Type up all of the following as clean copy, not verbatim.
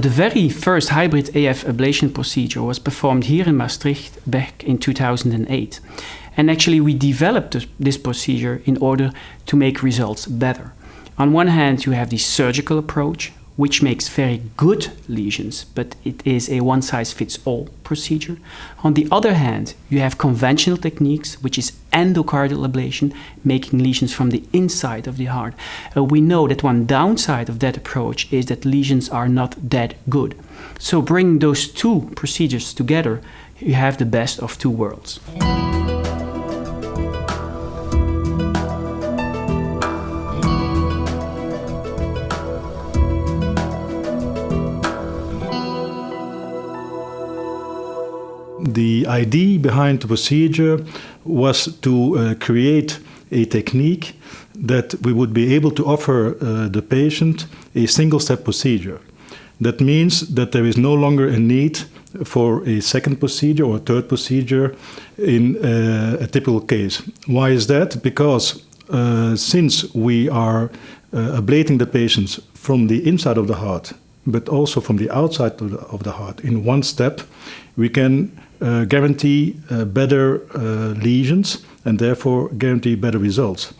The very first hybrid AF ablation procedure was performed here in Maastricht back in 2008. And actually we developed this procedure in order to make results better. On one hand, you have the surgical approach, which makes very good lesions, but it is a one-size-fits-all procedure. On the other hand, you have conventional techniques, which is endocardial ablation, making lesions from the inside of the heart. We know that one downside of that approach is that lesions are not that good. So bringing those two procedures together, you have the best of two worlds. The idea behind the procedure was to create a technique that we would be able to offer the patient a single-step procedure. That means that there is no longer a need for a second procedure or a third procedure in a typical case. Why is that? Because since we are ablating the patients from the inside of the heart, but also from the outside of the heart in one step, we can guarantee better lesions and therefore guarantee better results.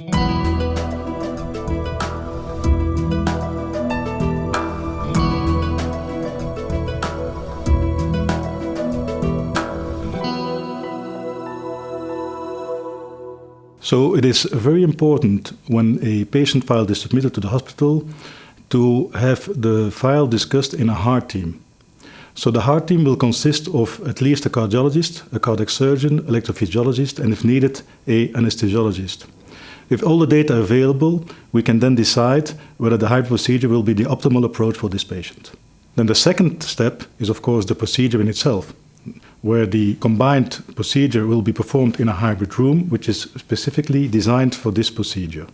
So it is very important when a patient file is submitted to the hospital to have the file discussed in a heart team. So the heart team will consist of at least a cardiologist, a cardiac surgeon, electrophysiologist, and if needed, an anesthesiologist. With all the data available, we can then decide whether the hybrid procedure will be the optimal approach for this patient. Then the second step is, of course, the procedure in itself, where the combined procedure will be performed in a hybrid room, which is specifically designed for this procedure.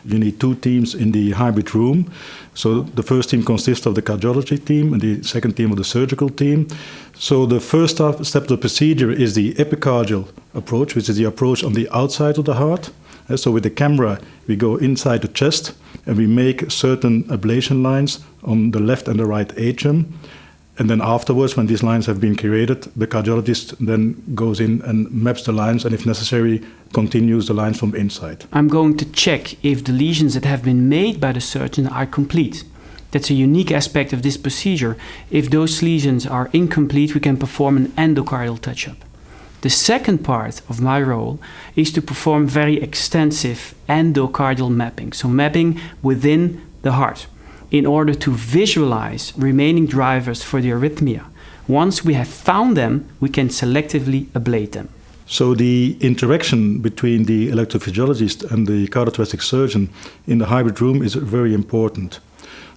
You need two teams in the hybrid room. So the first team consists of the cardiology team and the second team of the surgical team. So the first step of the procedure is the epicardial approach, which is the approach on the outside of the heart. So with the camera, we go inside the chest and we make certain ablation lines on the left and the right atrium. And then afterwards, when these lines have been created, the cardiologist then goes in and maps the lines and, if necessary, continues the lines from inside. I'm going to check if the lesions that have been made by the surgeon are complete. That's a unique aspect of this procedure. If those lesions are incomplete, we can perform an endocardial touch-up. The second part of my role is to perform very extensive endocardial mapping, so mapping within the heart, in order to visualize remaining drivers for the arrhythmia. Once we have found them, we can selectively ablate them. So the interaction between the electrophysiologist and the cardiothoracic surgeon in the hybrid room is very important.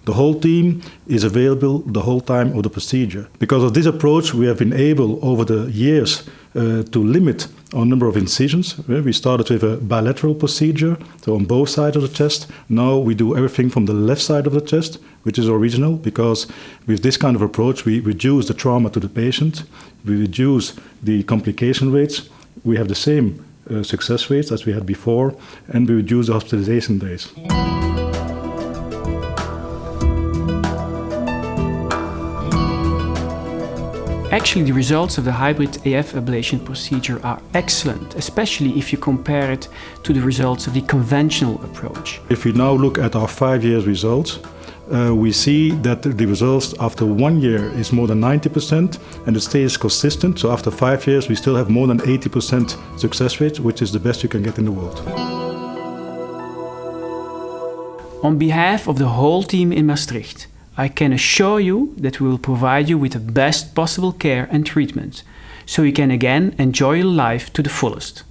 The whole team is available the whole time of the procedure. Because of this approach, we have been able, over the years, to limit our number of incisions. We started with a bilateral procedure, so on both sides of the chest. Now we do everything from the left side of the chest, which is original, because with this kind of approach, we reduce the trauma to the patient, we reduce the complication rates, we have the same success rates as we had before, and we reduce the hospitalization days. Actually, the results of the hybrid AF ablation procedure are excellent, especially if you compare it to the results of the conventional approach. If we now look at our 5 years results, we see that the results after 1 year is more than 90% and it stays consistent. So after 5 years, we still have more than 80% success rate, which is the best you can get in the world. On behalf of the whole team in Maastricht, I can assure you that we will provide you with the best possible care and treatment, so you can again enjoy your life to the fullest.